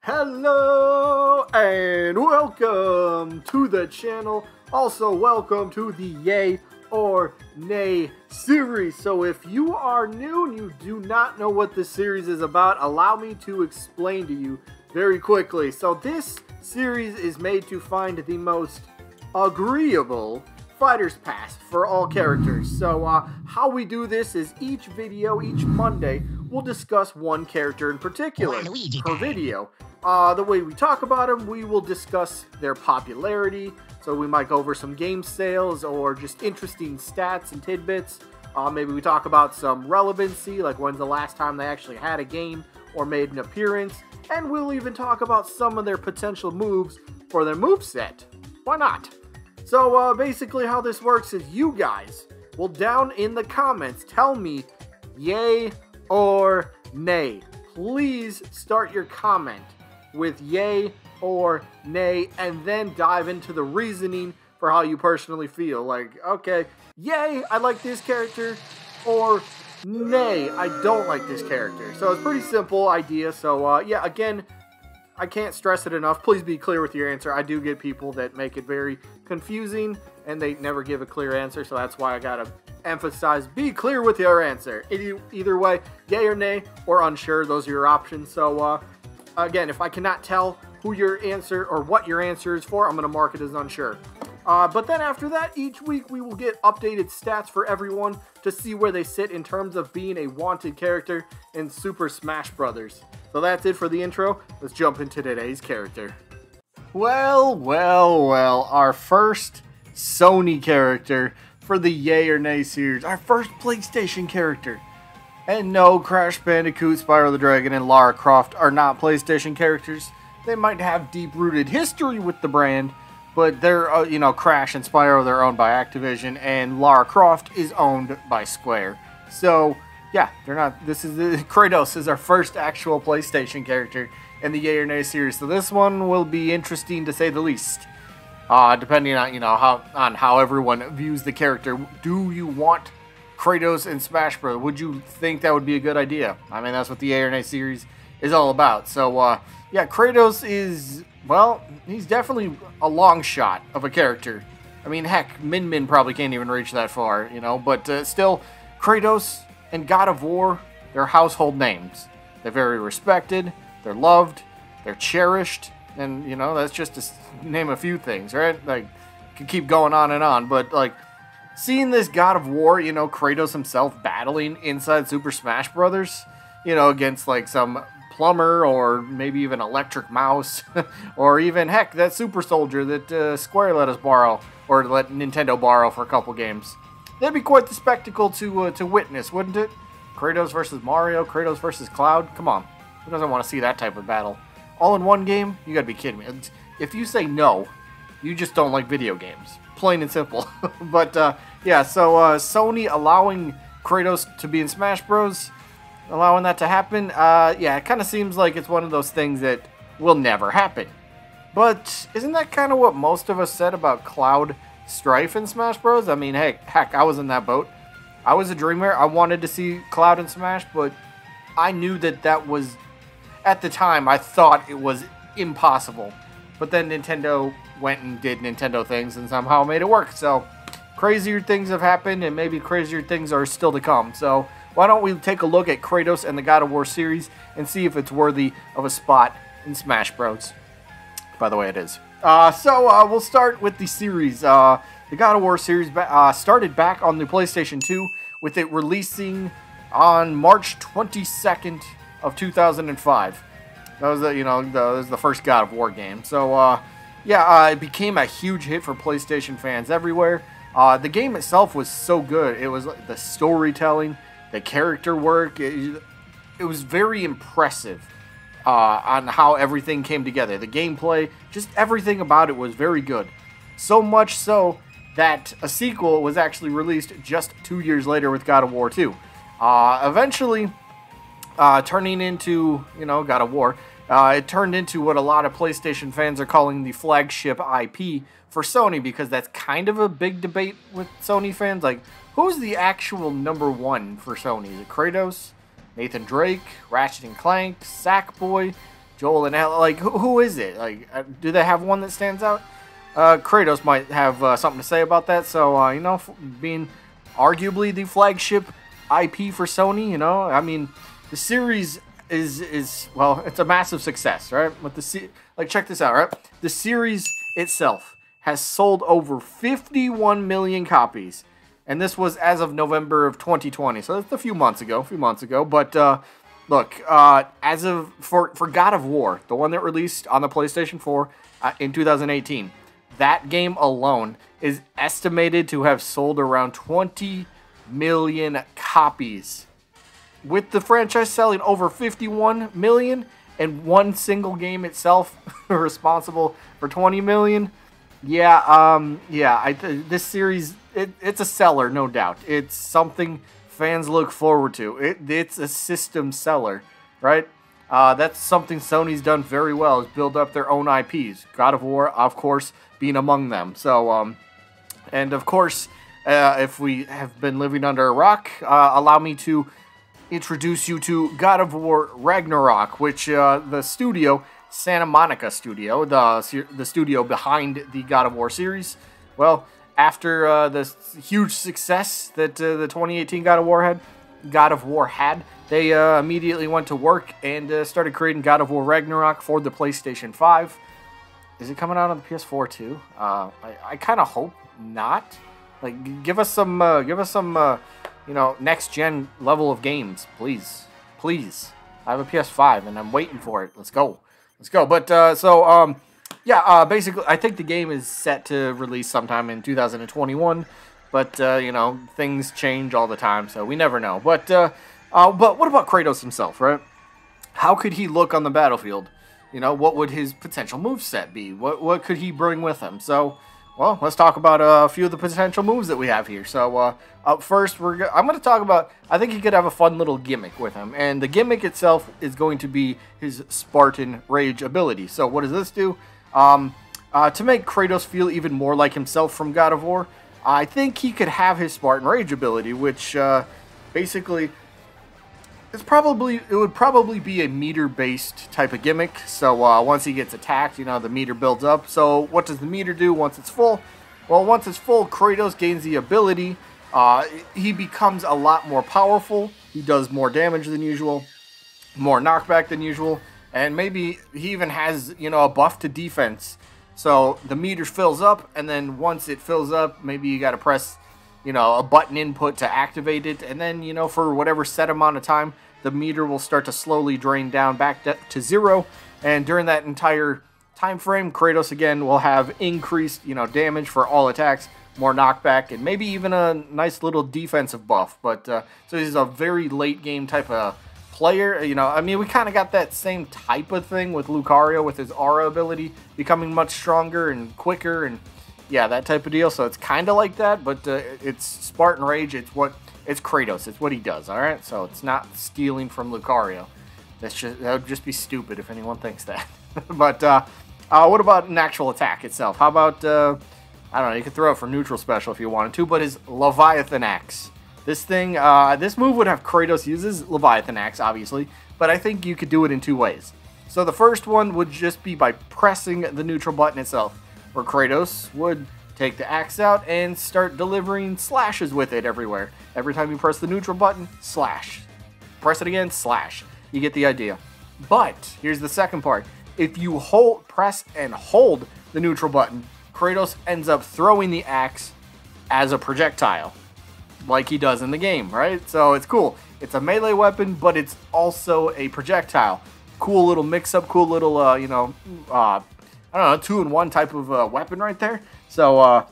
Hello and welcome to the channel. Also welcome to the Yay or Nay series. So if you are new and you do not know what this series is about, allow me to explain to you very quickly. So this series is made to find the most agreeable Fighter's Pass for all characters. So how we do this is each video, each Monday, we'll discuss one character in particular per video. The way we talk about them, we will discuss their popularity. So we might go over some game sales or just interesting stats and tidbits. Maybe we talk about some relevancy, like when's the last time they actually had a game or made an appearance. And we'll even talk about some of their potential moves for their moveset. Why not? So basically how this works is you guys will down in the comments tell me yay or nay. Please start your comment with yay or nay and then dive into the reasoning for how you personally feel. Like, okay, yay, I like this character, or nay, I don't like this character. So it's a pretty simple idea. So yeah, again, I can't stress it enough. Please be clear with your answer. I do get people that make it very confusing and they never give a clear answer, so that's why I gotta emphasize, be clear with your answer. Either way, yay or nay, or unsure, those are your options. So again, if I cannot tell who your answer or what your answer is for, I'm gonna mark it as unsure. But then after that, each week we will get updated stats for everyone to see where they sit in terms of being a wanted character in Super Smash Bros. So that's it for the intro. Let's jump into today's character. Well, our first Sony character for the Yay or Nay series. Our first PlayStation character. And no, Crash Bandicoot, Spyro the Dragon, and Lara Croft are not PlayStation characters. They might have deep-rooted history with the brand, but they're, you know, Crash and Spyro, they're owned by Activision, and Lara Croft is owned by Square. So, yeah, they're not, Kratos is our first actual PlayStation character in the Yay or Nay series. So this one will be interesting to say the least. Depending on, you know, how everyone views the character. Do you want Kratos in Smash Bros? Would you think that would be a good idea? I mean, that's what the Yay or Nay series is all about. So, yeah, Kratos is, well, he's definitely a long shot of a character. I mean, heck, Min probably can't even reach that far, you know, but still, Kratos and God of War, they're household names. They're very respected, they're loved, they're cherished, and, you know, that's just to name a few things, right? Like, could keep going on and on, but, like, seeing this God of War, you know, Kratos himself battling inside Super Smash Brothers, you know, against, like, some plumber or maybe even Electric Mouse, or even, heck, that Super Soldier that Square let us borrow, or let Nintendo borrow for a couple games. That'd be quite the spectacle to witness, wouldn't it? Kratos versus Mario, Kratos versus Cloud, come on. Who doesn't want to see that type of battle? All in one game? You gotta be kidding me. If you say no, you just don't like video games. Plain and simple. But, yeah, so Sony allowing Kratos to be in Smash Bros., allowing that to happen, yeah, it kind of seems like it's one of those things that will never happen. But isn't that kind of what most of us said about Cloud Strife in Smash Bros? I mean, heck, I was in that boat. I was a dreamer. I wanted to see Cloud in Smash, but I knew that was, at the time, I thought it was impossible. But then Nintendo went and did Nintendo things and somehow made it work. So, crazier things have happened, and maybe crazier things are still to come. So, why don't we take a look at Kratos and the God of War series and see if it's worthy of a spot in Smash Bros. By the way, it is. So, we'll start with the series. The God of War series started back on the PlayStation 2, with it releasing on March 22nd of 2005. That was the first God of War game. So, yeah, it became a huge hit for PlayStation fans everywhere. The game itself was so good. It was the storytelling, the character work. It was very impressive on how everything came together. The gameplay, just everything about it was very good. So much so that a sequel was actually released just 2 years later with God of War 2. Eventually, turning into, you know, God of War, it turned into what a lot of PlayStation fans are calling the flagship IP for Sony, because that's kind of a big debate with Sony fans. Like, who's the actual #1 for Sony? Is it Kratos, Nathan Drake, Ratchet and Clank, Sackboy? Joel and Ellie, like, who is it? Like, do they have one that stands out? Kratos might have something to say about that. So, you know, being arguably the flagship IP for Sony, you know, I mean, the series is well, it's a massive success, right? But like, check this out, right? The series itself has sold over 51 million copies, and this was as of November of 2020, so that's a few months ago. But look, as of for God of War, the one that released on the PlayStation 4 in 2018, that game alone is estimated to have sold around 20 million copies. With the franchise selling over 51 million and one single game itself responsible for 20 million, this series, it's a seller, no doubt. It's something fans look forward to. It's a system seller, right? That's something Sony's done very well, is build up their own IPs. God of War, of course, being among them. So, and of course, if we have been living under a rock, allow me to introduce you to God of War Ragnarok, which the studio, Santa Monica Studio, the studio behind the God of War series, well, after the huge success that the 2018 God of War had, they immediately went to work and started creating God of War Ragnarok for the PlayStation 5. Is it coming out on the PS4 too? I kind of hope not. Like, give us some, you know, next gen level of games, please. I have a PS5 and I'm waiting for it. Let's go. But basically, I think the game is set to release sometime in 2021. But you know, things change all the time, so we never know. But what about Kratos himself, right? How could he look on the battlefield? You know, what would his potential moveset be? What could he bring with him? So, well, let's talk about a few of the potential moves that we have here. So, up first, I'm going to talk about, I think he could have a fun little gimmick with him. And the gimmick itself is going to be his Spartan Rage ability. So, what does this do? To make Kratos feel even more like himself from God of War, I think he could have his Spartan Rage ability, which basically it would probably be a meter-based type of gimmick. So once he gets attacked, you know, the meter builds up. So what does the meter do once it's full? Well, once it's full, Kratos gains the ability. He becomes a lot more powerful. He does more damage than usual, more knockback than usual, and maybe he even has, you know, a buff to defense. So the meter fills up, and then once it fills up, maybe you got to press, you know, a button input to activate it, and then, you know, for whatever set amount of time, the meter will start to slowly drain down back to zero, and during that entire time frame, Kratos again will have increased, you know, damage for all attacks, more knockback, and maybe even a nice little defensive buff. But so he's a very late game type of player. You know, I mean, we kind of got that same type of thing with Lucario with his aura ability becoming much stronger and quicker, and yeah, that type of deal. So it's kind of like that, but it's Spartan Rage. It's Kratos. It's what he does. All right, so it's not stealing from Lucario. That would just be stupid if anyone thinks that. But what about an actual attack itself? How about I don't know, you could throw it for neutral special if you wanted to, but his Leviathan Axe. This thing, this move would have Kratos use his Leviathan Axe, obviously, but I think you could do it in two ways. So the first one would just be by pressing the neutral button itself, where Kratos would take the axe out and start delivering slashes with it everywhere. Every time you press the neutral button, slash. Press it again, slash. You get the idea. But here's the second part. If you press and hold the neutral button, Kratos ends up throwing the axe as a projectile, like he does in the game, right? So it's cool. It's a melee weapon, but it's also a projectile. Cool little mix-up, cool little, you know, I don't know, 2-in-1 type of weapon right there. So,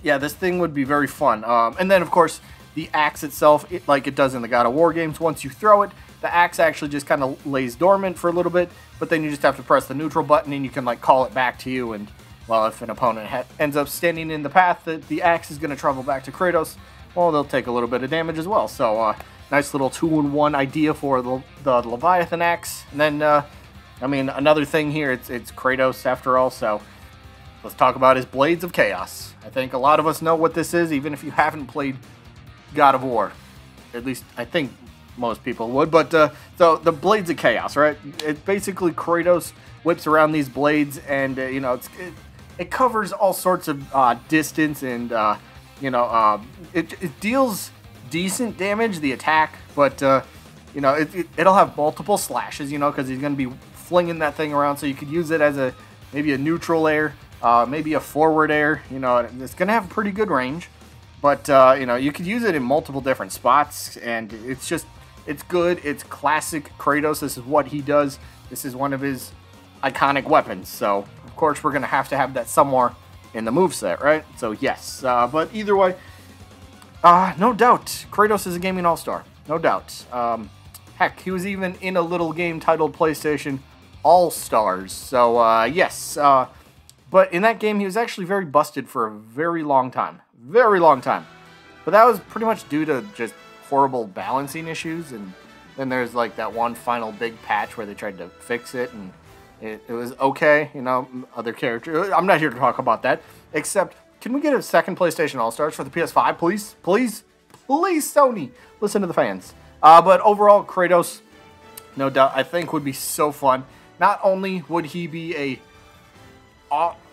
yeah, this thing would be very fun. And then, of course, the axe itself, like it does in the God of War games, once you throw it, the axe actually just kind of lays dormant for a little bit, but then you just have to press the neutral button and you can, like, call it back to you. And, well, if an opponent ends up standing in the path that the axe is going to travel back to Kratos, well, they'll take a little bit of damage as well. So, nice little 2-in-1 idea for the Leviathan Axe. And then, I mean, another thing here, it's Kratos after all, so let's talk about his Blades of Chaos. I think a lot of us know what this is, even if you haven't played God of War. At least, I think most people would. But so the Blades of Chaos, right? It basically Kratos whips around these blades, and you know, it covers all sorts of distance, and you know, it deals decent damage, the attack, but you know, it'll have multiple slashes, you know, because he's going to be flinging that thing around, so you could use it as maybe a neutral air, maybe a forward air. You know, it's going to have a pretty good range, but you know, you could use it in multiple different spots, and it's good. It's classic Kratos. This is what he does. This is one of his iconic weapons, so of course we're going to have that somewhere in the moveset, right? So yes, but either way, no doubt, Kratos is a gaming all-star, no doubt. Heck, he was even in a little game titled PlayStation All-Stars. So, yes. But in that game, he was actually very busted for a very long time. Very long time. But that was pretty much due to just horrible balancing issues. And then there's like that one final big patch where they tried to fix it. And it was okay, you know, other characters. I'm not here to talk about that. Except, can we get a second PlayStation All-Stars for the PS5, please? Please? Please, Sony. Listen to the fans. But overall, Kratos, no doubt, I think would be so fun. Not only would he be a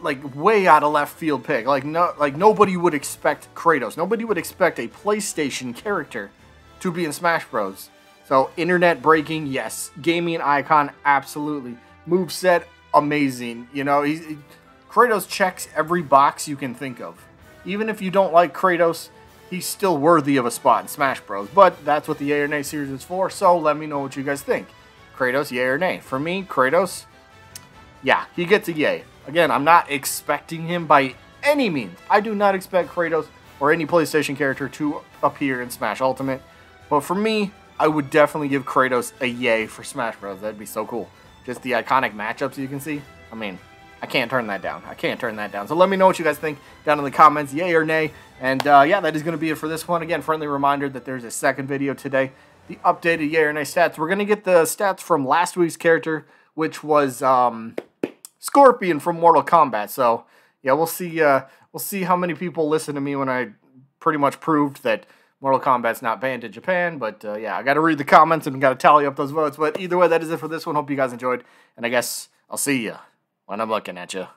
like way out of left field pick, like nobody would expect Kratos. Nobody would expect a PlayStation character to be in Smash Bros. So internet breaking, yes. Gaming icon, absolutely. Moveset, amazing. You know, Kratos checks every box you can think of. Even if you don't like Kratos, he's still worthy of a spot in Smash Bros. But that's what the Yay or Nay series is for, so let me know what you guys think. Kratos, yay or nay? For me, Kratos, yeah, he gets a yay. Again, I'm not expecting him by any means. I do not expect Kratos or any PlayStation character to appear in Smash Ultimate. But for me, I would definitely give Kratos a yay for Smash Bros. That'd be so cool. Just the iconic matchups you can see. I mean, I can't turn that down. I can't turn that down. So let me know what you guys think down in the comments, yay or nay. And yeah, that is going to be it for this one. Again, friendly reminder that there's a second video today. The updated yay or nay stats. We're going to get the stats from last week's character, which was Scorpion from Mortal Kombat. So yeah, we'll see how many people listen to me when I pretty much proved that Mortal Kombat's not banned in Japan. But yeah, I got to read the comments and got to tally up those votes. But either way, that is it for this one. Hope you guys enjoyed. And I guess I'll see you when I'm looking at you.